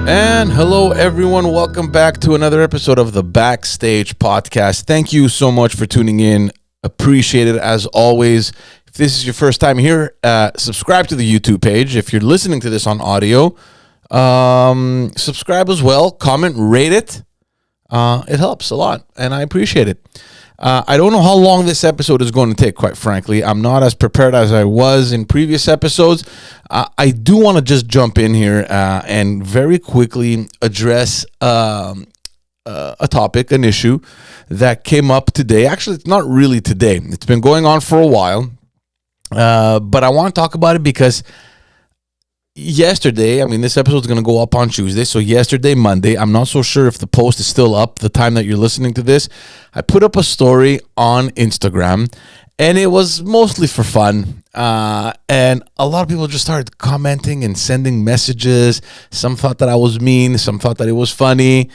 And hello, everyone. Welcome back to another episode of the Backstage Podcast. Thank you so much for tuning in. Appreciate it as always. If this is your first time here, subscribe to the YouTube page. If you're listening to this on audio, subscribe as well. Comment, rate it. It helps a lot, and I appreciate it. I don't know how long this episode is going to take, quite frankly. I'm not as prepared as I was in previous episodes. I do want to just jump in here and very quickly address a topic, an issue that came up today. Actually, it's not really today. It's been going on for a while, but I want to talk about it because yesterday, this episode is going to go up on Tuesday. So yesterday, Monday, I'm not so sure if the post is still up the time that you're listening to this. I put up a story on Instagram, and it was mostly for fun. And a lot of people just started commenting and sending messages. Some thought that I was mean. Some thought that it was funny.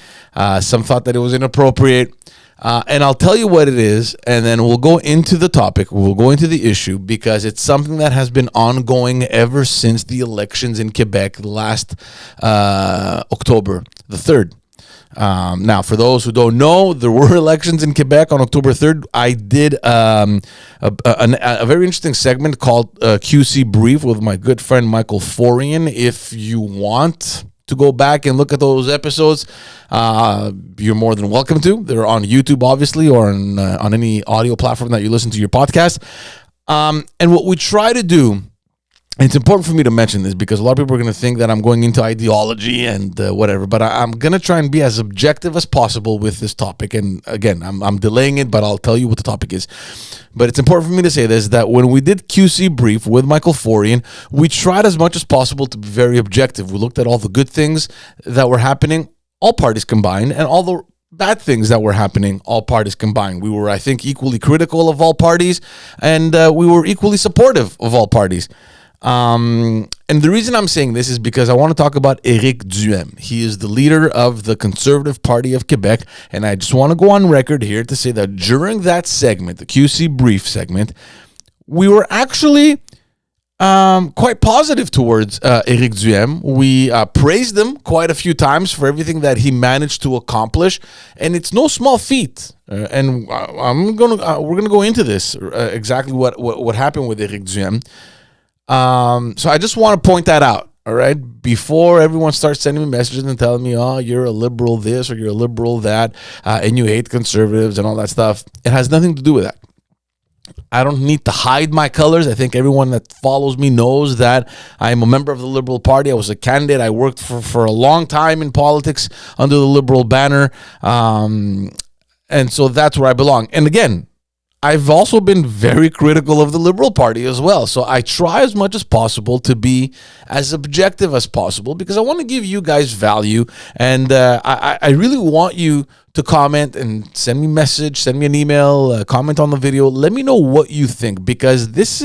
Some thought that it was inappropriate. And I'll tell you what it is, and then we'll go into the topic. We'll go into the issue because it's something that has been ongoing ever since the elections in Quebec last October the 3rd. Now, for those who don't know, there were elections in Quebec on October 3rd. I did a very interesting segment called QC Brief with my good friend Michael Forian. If you want to go back and look at those episodes, you're more than welcome to. They're on YouTube, obviously, or on any audio platform that you listen to your podcast. And what we try to do, and it's important for me to mention this because a lot of people are going to think that I'm going into ideology and whatever, but I'm going to try and be as objective as possible with this topic. And again, I'm delaying it, but I'll tell you what the topic is. But it's important for me to say this, that when we did QC Brief with Michael Forian, we tried as much as possible to be very objective. We looked at all the good things that were happening, all parties combined, and all the bad things that were happening, all parties combined. We were, I think, equally critical of all parties, and we were equally supportive of all parties. And the reason I'm saying this is because I want to talk about Éric Duhaime. He is the leader of the Conservative Party of Quebec, and I just want to go on record here to say that during that segment, the QC Brief segment, we were actually quite positive towards Éric Duhaime. We praised him quite a few times for everything that he managed to accomplish, and it's no small feat. And we're gonna go into this exactly what happened with Éric Duhaime. So I just want to point that out, all right? Before everyone starts sending me messages and telling me, oh, you're a liberal this or you're a liberal that, and you hate conservatives and all that stuff. It has nothing to do with that. I don't need to hide my colors. I think everyone that follows me knows that I am a member of the Liberal Party. I was a candidate. I worked for a long time in politics under the Liberal banner. And so that's where I belong. And again, I've also been very critical of the Liberal Party as well. So I try as much as possible to be as objective as possible because I want to give you guys value. And I really want you to comment and send me a message, send me an email, comment on the video. Let me know what you think because this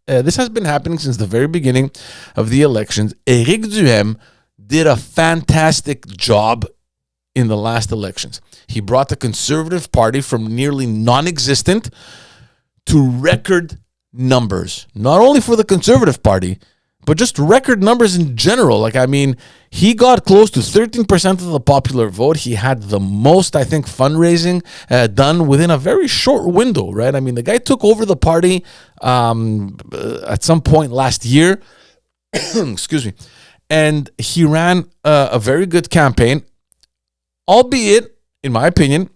has been happening since the very beginning of the elections. Éric Duhaime did a fantastic job in the last elections. He brought the Conservative Party from nearly non-existent to record numbers, not only for the Conservative Party, but just record numbers in general. He got close to 13% of the popular vote. He had the most, I think, fundraising done within a very short window, right? The guy took over the party at some point last year, excuse me, and he ran a very good campaign, albeit, in my opinion,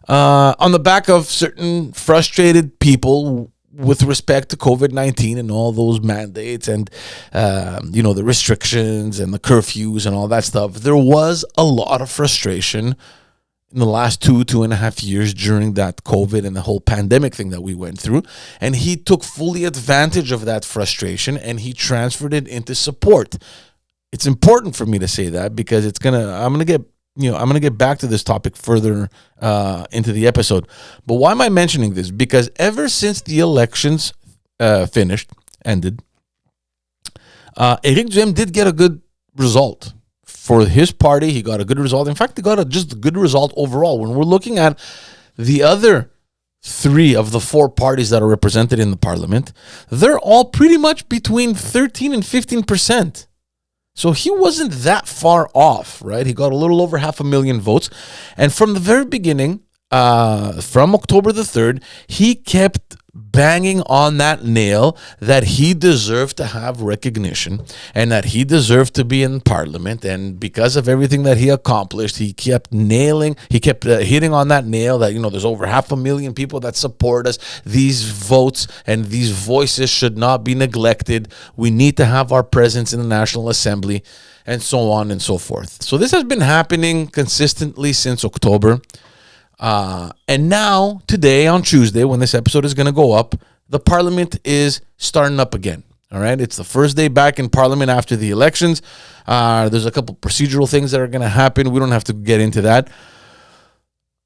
on the back of certain frustrated people with respect to COVID-19 and all those mandates and, the restrictions and the curfews and all that stuff. There was a lot of frustration in the last 2.5 years during that COVID and the whole pandemic thing that we went through. And he took fully advantage of that frustration and he transferred it into support. It's important for me to say that because I'm going to get back to this topic further into the episode. But why am I mentioning this? Because ever since the elections ended, Éric Duhaime did get a good result. For his party, he got a good result. In fact, he got just a good result overall. When we're looking at the other 3 of the 4 parties that are represented in the parliament, they're all pretty much between 13 and 15%. So he wasn't that far off, right? He got a little over 500,000 votes. And from the very beginning, from October the 3rd, he kept banging on that nail that he deserved to have recognition and that he deserved to be in parliament. And because of everything that he accomplished, he kept hitting on that nail that, there's over 500,000 people that support us. These votes and these voices should not be neglected. We need to have our presence in the National Assembly, and so on and so forth. So this has been happening consistently since October. And now, today, on Tuesday, when this episode is going to go up, the parliament is starting up again. All right. It's the first day back in parliament after the elections. There's a couple procedural things that are going to happen. We don't have to get into that.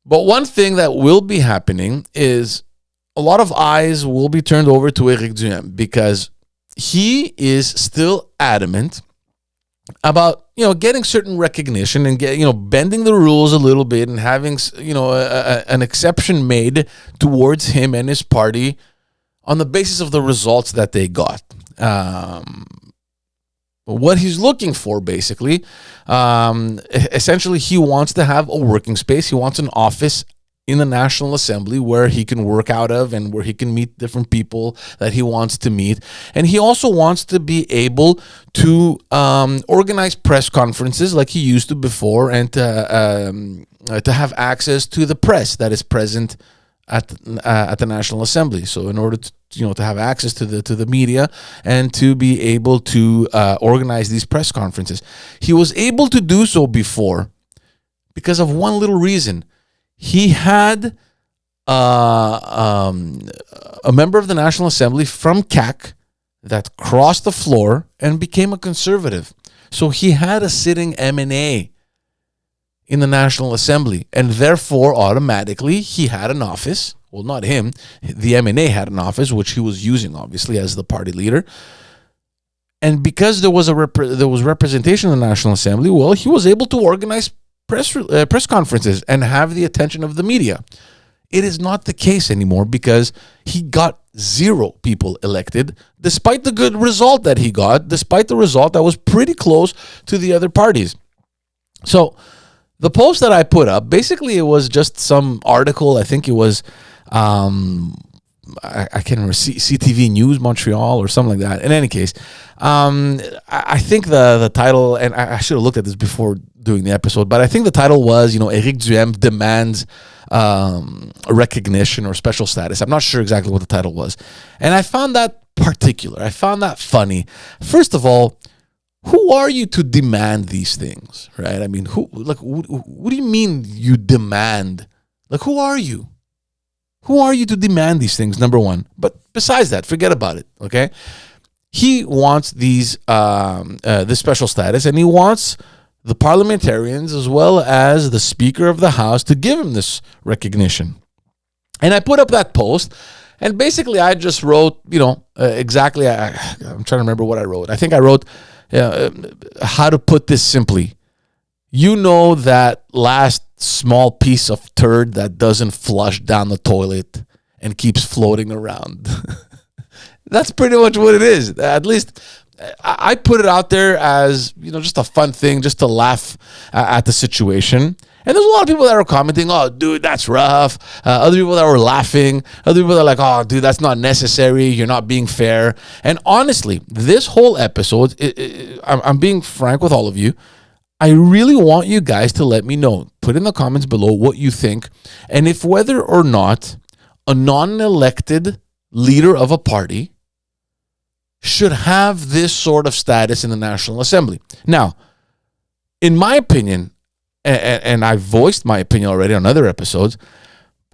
But one thing that will be happening is a lot of eyes will be turned over to Éric Duhaime, because he is still adamant about getting certain recognition and bending the rules a little bit and having an exception made towards him and his party on the basis of the results that they got. What he's looking for, basically, essentially, he wants to have a working space. He wants an office in the National Assembly where he can work out of and where he can meet different people that he wants to meet. And he also wants to be able to organize press conferences like he used to before, and to have access to the press that is present at the National Assembly. So in order to have access to the media and to be able to organize these press conferences. He was able to do so before because of one little reason. He had a member of the National Assembly from CAQ that crossed the floor and became a conservative. So he had a sitting MNA in the National Assembly, and therefore automatically he had an office. Well, not him. The MNA had an office, which he was using, obviously, as the party leader. And because there was representation in the National Assembly, well, he was able to organize press conferences and have the attention of the media. It is not the case anymore because he got 0 people elected, despite the good result that he got, despite the result that was pretty close to the other parties. So the post that I put up, basically it was just some article. I think it was, I can't remember, CTV News Montreal or something like that. In any case, I think the title, and I should have looked at this before doing the episode, but I think the title was, Éric Duhaime demands recognition or special status. I'm not sure exactly what the title was. And I found that particular. I found that funny. First of all, who are you to demand these things, right? I mean, what do you mean you demand? Like, who are you? Who are you to demand these things, number one? But besides that, forget about it, okay? He wants this special status, and he wants the parliamentarians as well as the Speaker of the House to give him this recognition. And I put up that post, and basically I just wrote, exactly, I'm trying to remember what I wrote. I think I wrote, how to put this simply. That last small piece of turd that doesn't flush down the toilet and keeps floating around. That's pretty much what it is. At least I put it out there as, just a fun thing, just to laugh at the situation. And there's a lot of people that are commenting, "Oh, dude, that's rough." Other people that were laughing. Other people that are like, "Oh, dude, that's not necessary. You're not being fair." And honestly, this whole episode, I'm being frank with all of you. I really want you guys to let me know. Put in the comments below what you think, and if whether or not a non-elected leader of a party should have this sort of status in the National Assembly. Now, in my opinion, and I voiced my opinion already on other episodes,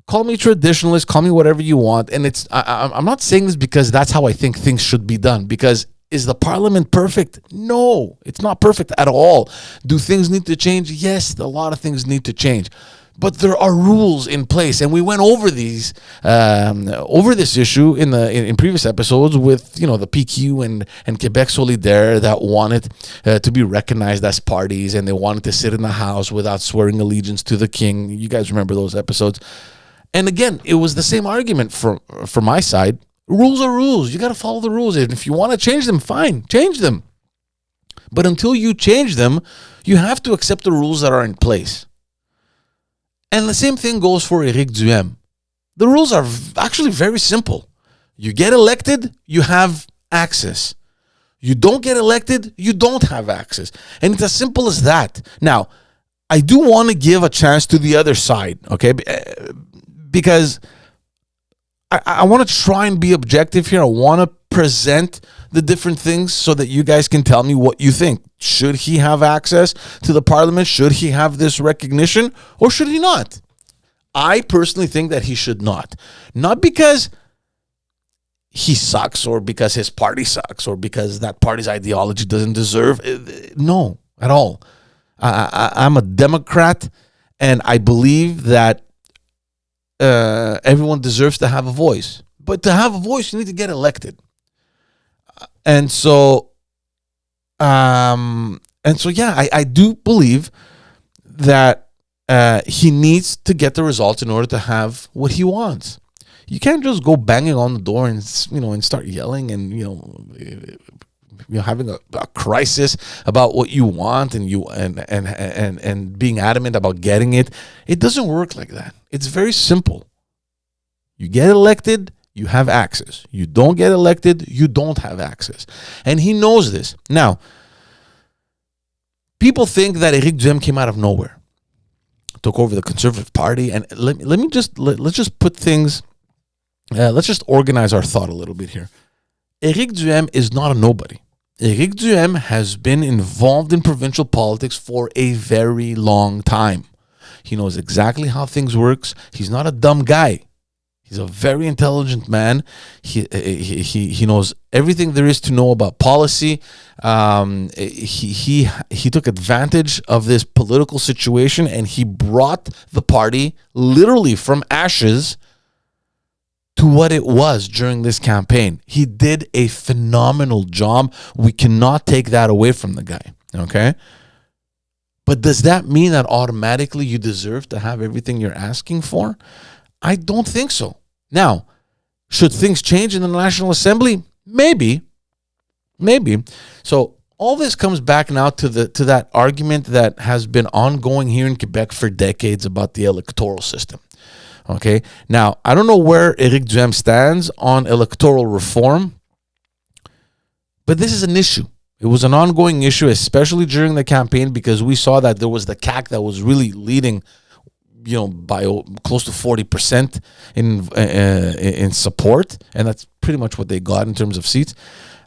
call me traditionalist, call me whatever you want, and I'm not saying this because that's how I think things should be done, because is the parliament perfect? No, it's not perfect at all. Do things need to change? Yes, a lot of things need to change. But there are rules in place, and we went over these over this issue in previous episodes with the PQ and Quebec Solidaire that wanted to be recognized as parties, and they wanted to sit in the House without swearing allegiance to the King. You guys remember those episodes? And again, it was the same argument from my side. Rules are rules. You got to follow the rules. And if you want to change them, fine, change them. But until you change them, you have to accept the rules that are in place. And the same thing goes for Éric Duhaime. The rules are actually very simple. You get elected, you have access. You don't get elected, you don't have access. And it's as simple as that. Now, I do want to give a chance to the other side, okay? Because I want to try and be objective here. I want to present the different things so that you guys can tell me what you think. Should he have access to the parliament? Should he have this recognition? Or should he not? I personally think that he should not. Not because he sucks or because his party sucks or because that party's ideology doesn't deserve. No, at all. I'm a Democrat, and I believe that everyone deserves to have a voice. But to have a voice, you need to get elected. And so, yeah, I do believe that he needs to get the results in order to have what he wants. You can't just go banging on the door and start yelling and having a crisis about what you want and being adamant about getting it. It doesn't work like that. It's very simple. You get elected, you have access. You don't get elected, you don't have access. And he knows this. Now, people think that Éric Duhaime came out of nowhere, took over the Conservative Party, and let's just put things. Let's just organize our thought a little bit here. Éric Duhaime is not a nobody. Éric Duhaime has been involved in provincial politics for a very long time. He knows exactly how things works. He's not a dumb guy. He's a very intelligent man. He knows everything there is to know about policy. He took advantage of this political situation, and he brought the party literally from ashes to what it was during this campaign. He did a phenomenal job. We cannot take that away from the guy, okay? But does that mean that automatically you deserve to have everything you're asking for? I don't think so. Now, should things change in the National Assembly? Maybe. So all this comes back now to that argument that has been ongoing here in Quebec for decades about the electoral system. Okay. Now, I don't know where Éric Duhaime stands on electoral reform, but this is an issue. It was an ongoing issue, especially during the campaign, because we saw that there was the CAC that was really leading, by close to 40% in support, and that's pretty much what they got in terms of seats.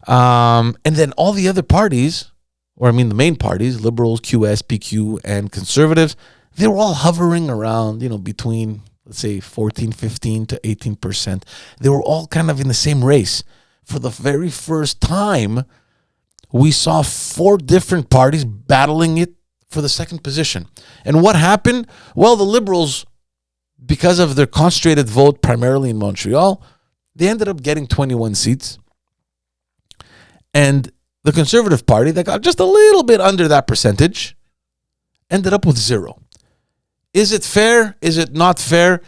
And then all the other parties, the main parties, Liberals, QS, PQ, and Conservatives, they were all hovering around, between, let's say, 14, 15 to 18%. They were all kind of in the same race. For the very first time, we saw 4 different parties battling it for the second position. And what happened? Well, the Liberals, because of their concentrated vote primarily in Montreal, they ended up getting 21 seats. And the Conservative Party, that got just a little bit under that percentage, ended up with 0. Is it fair? Is it not fair?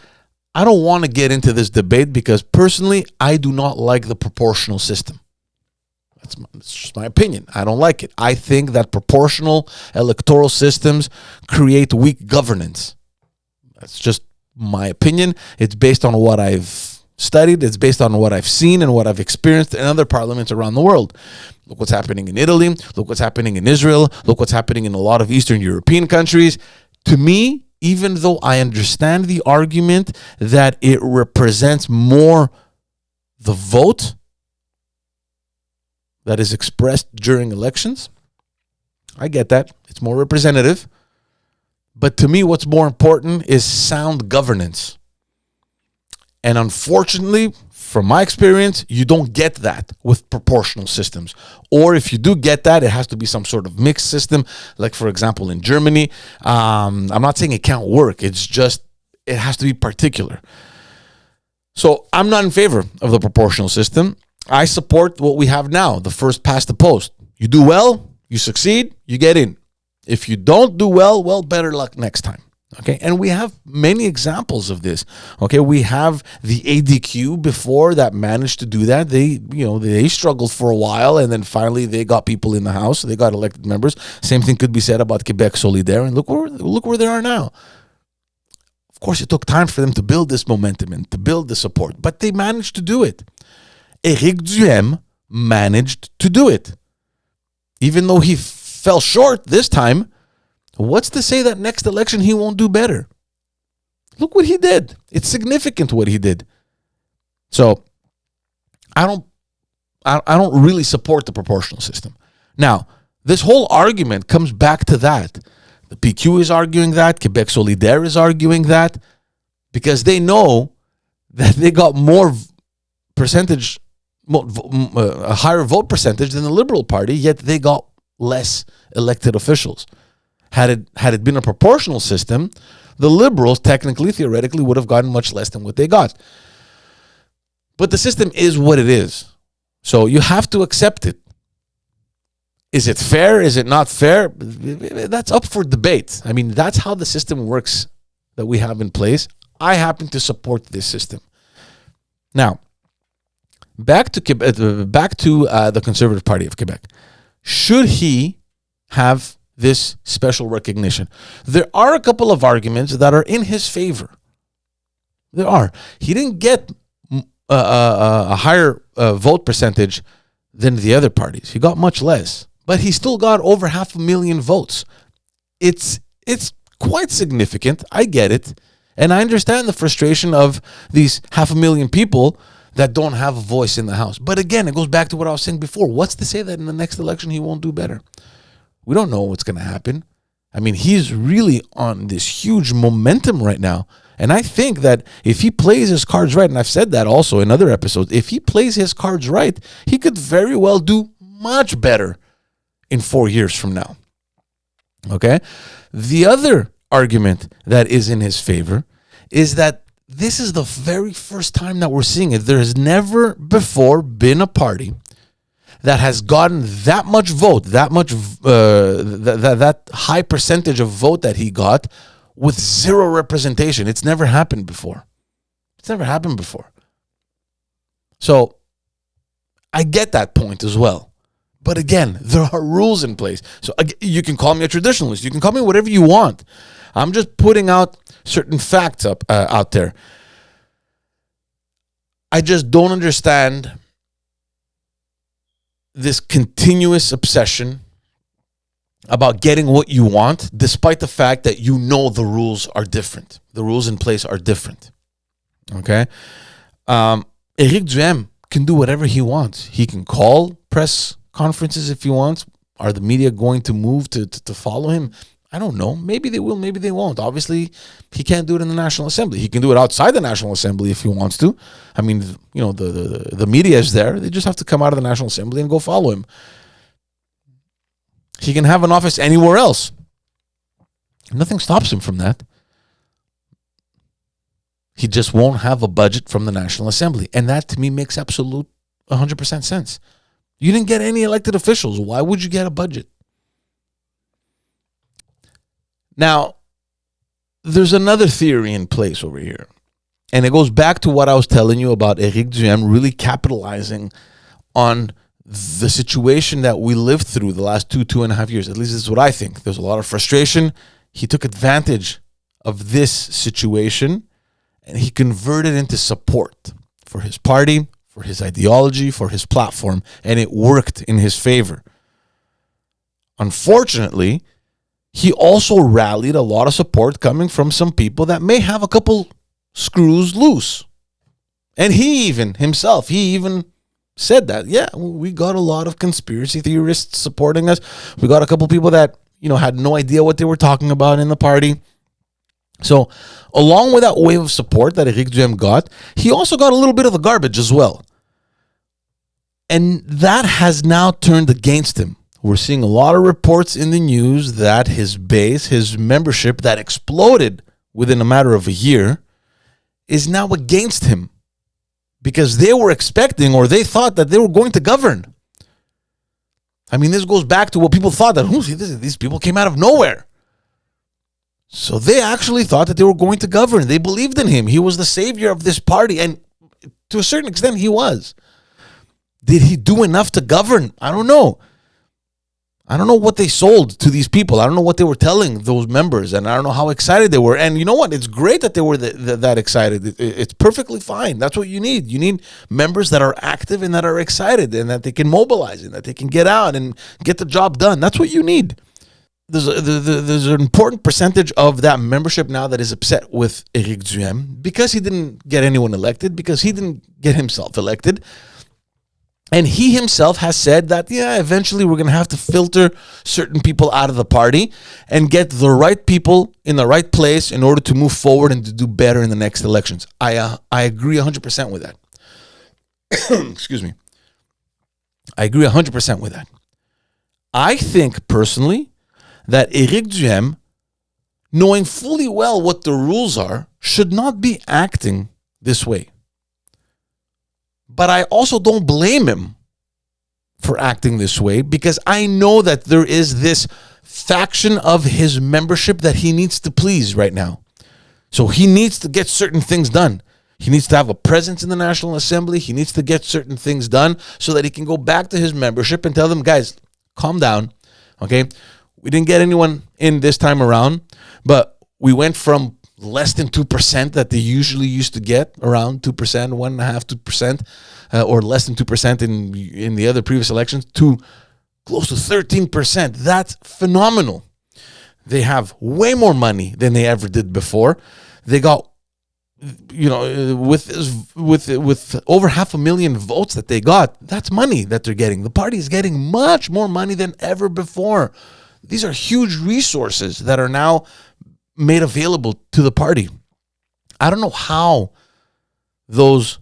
I don't want to get into this debate because personally, I do not like the proportional system. That's just my opinion. I don't like it. I think that proportional electoral systems create weak governance. That's just my opinion. It's based on what I've studied. It's based on what I've seen and what I've experienced in other parliaments around the world. Look what's happening in Italy. Look what's happening in Israel. Look what's happening in a lot of Eastern European countries. To me, even though I understand the argument that it represents more the vote that is expressed during elections, I get that. It's more representative. But to me, what's more important is sound governance. And unfortunately, from my experience, you don't get that with proportional systems. Or if you do get that, it has to be some sort of mixed system. Like, for example, in Germany, I'm not saying it can't work. It's just, it has to be particular. So I'm not in favor of the proportional system. I support what we have now, the first past the post. You do well, you succeed, you get in. If you don't do well, better luck next time. Okay, and we have many examples of this. Okay, we have the ADQ before that managed to do that. They struggled for a while, and then finally they got people in the House. They got elected members. Same thing could be said about Quebec Solidaire, and look where they are now. Of course, it took time for them to build this momentum and to build the support, but they managed to do it. Éric Duhaime managed to do it, even though he fell short this time. What's to say that next election he won't do better? Look what he did. It's significant what he did. So I don't really support the proportional system. Now, this whole argument comes back to that. The PQ is arguing that, Quebec Solidaire is arguing that, because they know that they got more percentage, a higher vote percentage than the Liberal Party, yet they got less elected officials. Had it been a proportional system, the Liberals technically, theoretically, would have gotten much less than what they got. But the system is what it is. So you have to accept it. Is it fair? Is it not fair? That's up for debate. I mean, that's how the system works that we have in place. I happen to support this system. Now, back to the Conservative Party of Quebec. Should he have this special recognition? There are a couple of arguments that are in his favor. There are. He didn't get a higher vote percentage than the other parties. He got much less, but he still got over 500,000 votes. It's quite significant. I get it. And I understand the frustration of these 500,000 people that don't have a voice in the House. But again, it goes back to what I was saying before. What's to say that in the next election he won't do better? We don't know what's going to happen. I mean, he's really on this huge momentum right now. And I think that if he plays his cards right, and I've said that also in other episodes, if he plays his cards right, he could very well do much better in 4 years from now. Okay? The other argument that is in his favor is that this is the very first time that we're seeing it. There has never before been a party that has gotten that much vote, that high percentage of vote that he got with zero representation. It's never happened before. So I get that point as well. But again, there are rules in place. So you can call me a traditionalist. You can call me whatever you want. I'm just putting out certain facts out there. I just don't understand this continuous obsession about getting what you want, despite the fact that you know the rules are different. The rules in place are different. Okay? Éric Duhaime can do whatever he wants. He can call press conferences if he wants. Are the media going to move to follow him? I don't know. Maybe they will, maybe they won't. Obviously, he can't do it in the National Assembly. He can do it outside the National Assembly if he wants to. I mean, the media is there. They just have to come out of the National Assembly and go follow him. He can have an office anywhere else. Nothing stops him from that. He just won't have a budget from the National Assembly. And that, to me, makes absolute 100% sense. You didn't get any elected officials. Why would you get a budget? Now, there's another theory in place over here. And it goes back to what I was telling you about Éric Duhaime really capitalizing on the situation that we lived through the last 2.5 years. At least this is what I think. There's a lot of frustration. He took advantage of this situation and he converted it into support for his party, for his ideology, for his platform, and it worked in his favor. Unfortunately, he also rallied a lot of support coming from some people that may have a couple screws loose. And he even said that, yeah, we got a lot of conspiracy theorists supporting us. We got a couple people that, had no idea what they were talking about in the party. So along with that wave of support that Éric Duhaime got, he also got a little bit of the garbage as well. And that has now turned against him. We're seeing a lot of reports in the news that his base, his membership that exploded within a matter of a year, is now against him because they were expecting or they thought that they were going to govern. I mean, this goes back to what people thought that these people came out of nowhere. So they actually thought that they were going to govern. They believed in him. He was the savior of this party. And to a certain extent, he was. Did he do enough to govern? I don't know. I don't know what they sold to these people. I don't know what they were telling those members. And I don't know how excited they were. And you know what? It's great that they were that excited. It's perfectly fine. That's what you need. You need members that are active and that are excited and that they can mobilize and that they can get out and get the job done. That's what you need. There's an important percentage of that membership now that is upset with Éric Duhaime because he didn't get anyone elected, because he didn't get himself elected. And he himself has said that, eventually we're going to have to filter certain people out of the party and get the right people in the right place in order to move forward and to do better in the next elections. I agree 100% with that. Excuse me. I agree 100% with that. I think personally that Éric Duhaime, knowing fully well what the rules are, should not be acting this way. But I also don't blame him for acting this way, because I know that there is this faction of his membership that he needs to please right now. So he needs to get certain things done. He needs to have a presence in the National Assembly. He needs to get certain things done so that he can go back to his membership and tell them, guys, calm down, okay? We didn't get anyone in this time around, but we went from less than 2% that they usually used to get, around 2%, 1.5%, 2%, or less than 2% in the other previous elections, to close to 13%. That's phenomenal. They have way more money than they ever did before. They got, with over 500,000 votes that they got, that's money that they're getting. The party is getting much more money than ever before. These are huge resources that are now made available to the party. I don't know how those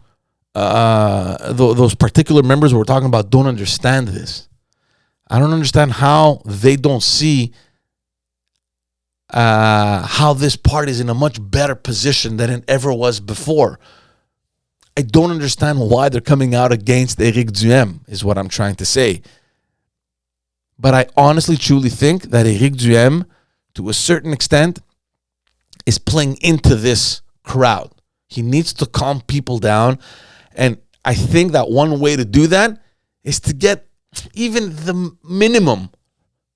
particular members we're talking about don't understand this. I don't understand how they don't see how this party is in a much better position than it ever was before. I don't understand why they're coming out against Éric Duhaime, is what I'm trying to say. But I honestly, truly think that Éric Duhaime, to a certain extent, is playing into this crowd. He needs to calm people down. And I think that one way to do that is to get even the minimum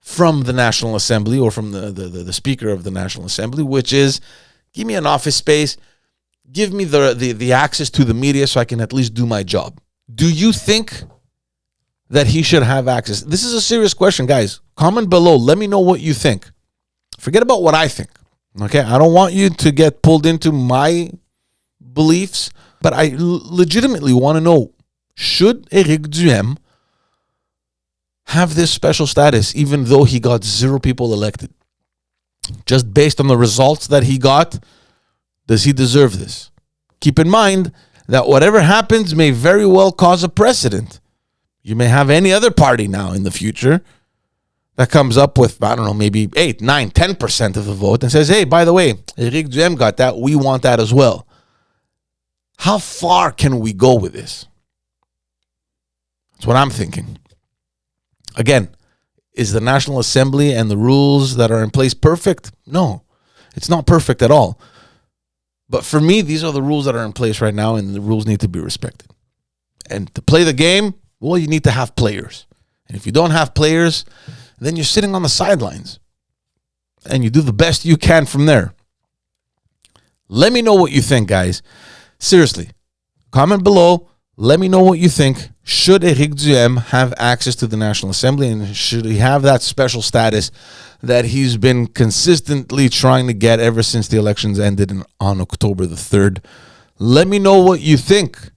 from the National Assembly or from the Speaker of the National Assembly, which is, give me an office space, give me the access to the media so I can at least do my job. Do you think that he should have access? This is a serious question, guys. Comment below. Let me know what you think. Forget about what I think. Okay? I don't want you to get pulled into my beliefs, but I legitimately want to know, should Éric Duhaime have this special status even though he got 0 people elected? Just based on the results that he got, does he deserve this? Keep in mind that whatever happens may very well cause a precedent. You may have any other party now in the future that comes up with, I don't know, maybe 8, 9, 10% of the vote and says, hey, by the way, Éric Duhaime got that. We want that as well. How far can we go with this? That's what I'm thinking. Again, is the National Assembly and the rules that are in place perfect? No, it's not perfect at all. But for me, these are the rules that are in place right now, and the rules need to be respected. And to play the game, well, you need to have players. And if you don't have players, then you're sitting on the sidelines. And you do the best you can from there. Let me know what you think, guys. Seriously, comment below. Let me know what you think. Should Éric Duhaime have access to the National Assembly, and should he have that special status that he's been consistently trying to get ever since the elections ended on October the 3rd? Let me know what you think.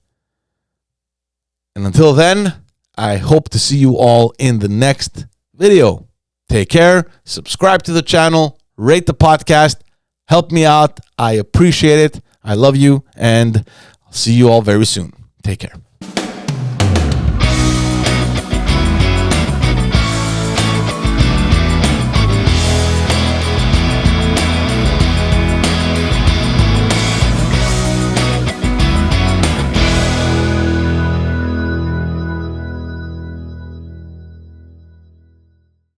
And until then, I hope to see you all in the next video. Take care. Subscribe to the channel. Rate the podcast. Help me out. I appreciate it. I love you. And I'll see you all very soon. Take care.